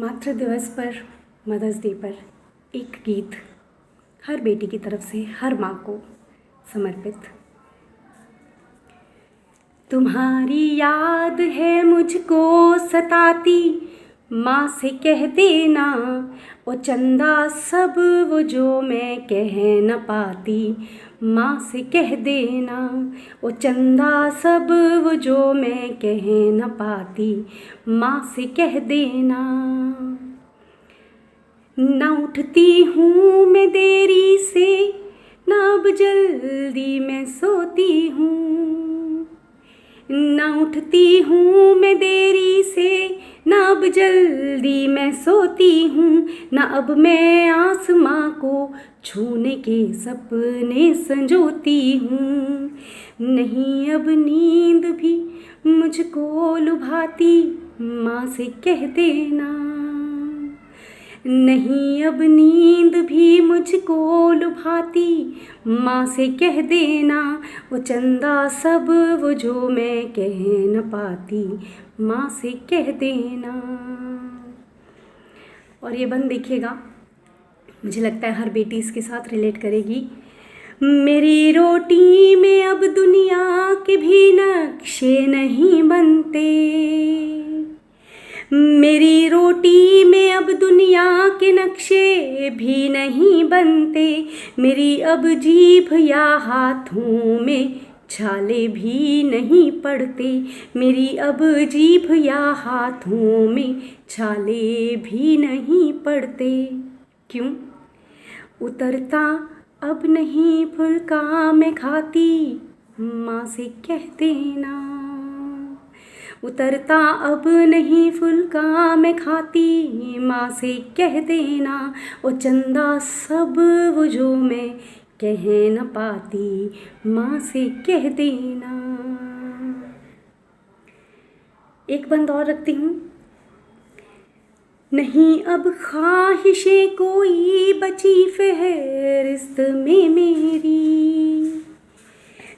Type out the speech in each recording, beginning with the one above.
मातृ दिवस पर, मदर्स डे पर एक गीत हर बेटी की तरफ से हर माँ को समर्पित। तुम्हारी याद है मुझको सताती, माँ से कह देना ओ चंदा सब वो जो मैं कह न पाती। माँ से कह देना ओ चंदा सब वो जो मैं कह न पाती। माँ से कह देना। न उठती हूँ मैं देरी से, न अब जल्दी मैं सोती हूँ। न उठती हूँ मैं देरी से, न अब जल्दी मैं सोती हूँ। न अब मैं आसमां को छूने के सपने संजोती हूँ। नहीं अब नींद भी मुझको लुभाती, माँ से कह देना। नहीं अब नींद भी मुझको लुभाती, माँ से कह देना। वो चंदा सब वो जो मैं कह न पाती, माँ से कह देना। और ये बंद देखिएगा, मुझे लगता है हर बेटी इसके साथ रिलेट करेगी। मेरी रोटी में अब दुनिया के भी नक्शे नहीं बनते। मेरी रोटी में अब दुनिया के नक्शे भी नहीं बनते। मेरी अब जीभ या हाथों में छाले भी नहीं पड़ते। मेरी अब जीभ या हाथों में छाले भी नहीं पड़ते। क्यों? उतरता अब नहीं फुल्का मैं खाती, माँ से कह देना। उतरता अब नहीं फुल्का मैं खाती, माँ से कह देना। ओ चंदा सब वो जो मैं कह न पाती, माँ से कह देना। एक बंद और रखती हूँ। नहीं अब ख्वाहिशें कोई बची फहरिस्त में मेरी।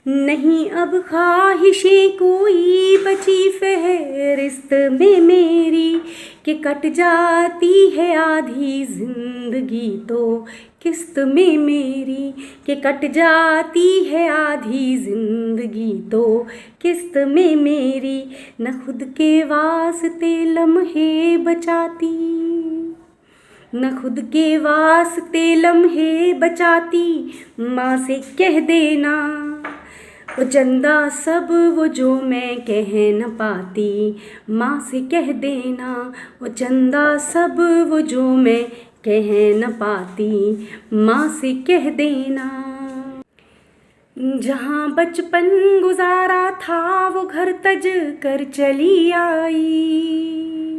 नहीं अब ख्वाहिशें कोई बची फहरिस्त में मेरी। कि कट जाती है आधी जिंदगी तो किस्त में मेरी। कि कट जाती है आधी जिंदगी तो किस्त में मेरी। न खुद के वास्ते लम्हे बचाती, न खुद के वास्ते लम्हे बचाती, माँ से कह देना। ओ चंदा सब वो जो मैं कह न पाती, माँ से कह देना। ओ चंदा सब वो जो मैं कह न पाती, माँ से कह देना। जहाँ बचपन गुजारा था वो घर तज कर चली आई।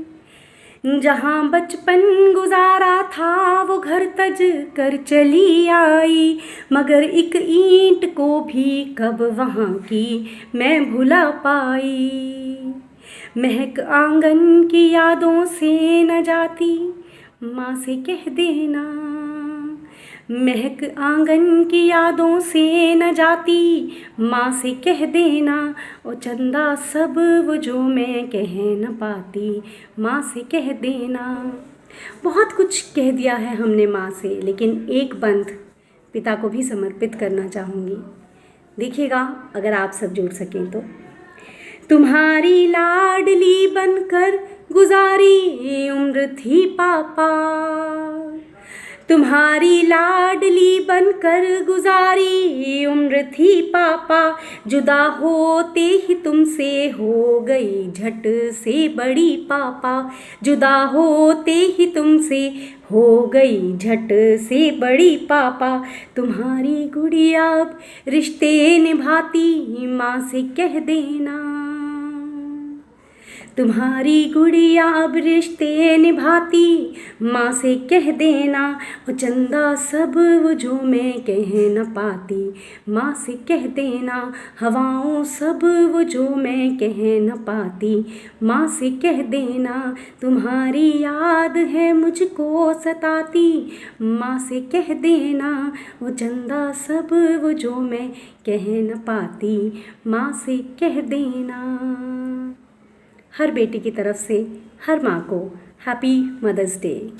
जहाँ बचपन गुजारा था वो घर तज कर चली आई। मगर एक ईंट को भी कब वहाँ की मैं भुला पाई। महक आंगन की यादों से न जाती, माँ से कह देना। महक आंगन की यादों से न जाती, माँ से कह देना। ओ चंदा सब वो जो मैं कह न पाती, माँ से कह देना। बहुत कुछ कह दिया है हमने माँ से, लेकिन एक बंद पिता को भी समर्पित करना चाहूँगी। देखिएगा अगर आप सब जुड़ सकें तो। तुम्हारी लाडली बनकर गुजारी उम्र थी पापा। तुम्हारी लाडली बनकर गुजारी उम्र थी पापा। जुदा होते ही तुमसे हो गई झट से बड़ी पापा। जुदा होते ही तुमसे हो गई झट से बड़ी पापा। तुम्हारी गुड़िया अब रिश्ते निभाती, माँ से कह देना। तुम्हारी गुड़िया अब रिश्ते निभाती, माँ से कह देना। वो चंदा सब वो जो मैं कह न पाती, माँ से कह देना। हवाओं सब वो जो मैं कह न पाती, माँ से कह देना। तुम्हारी याद है मुझको सताती, माँ से कह देना। वो चंदा सब वो जो मैं कह न पाती, माँ से कह देना। हर बेटी की तरफ से हर माँ को हैप्पी मदर्स डे।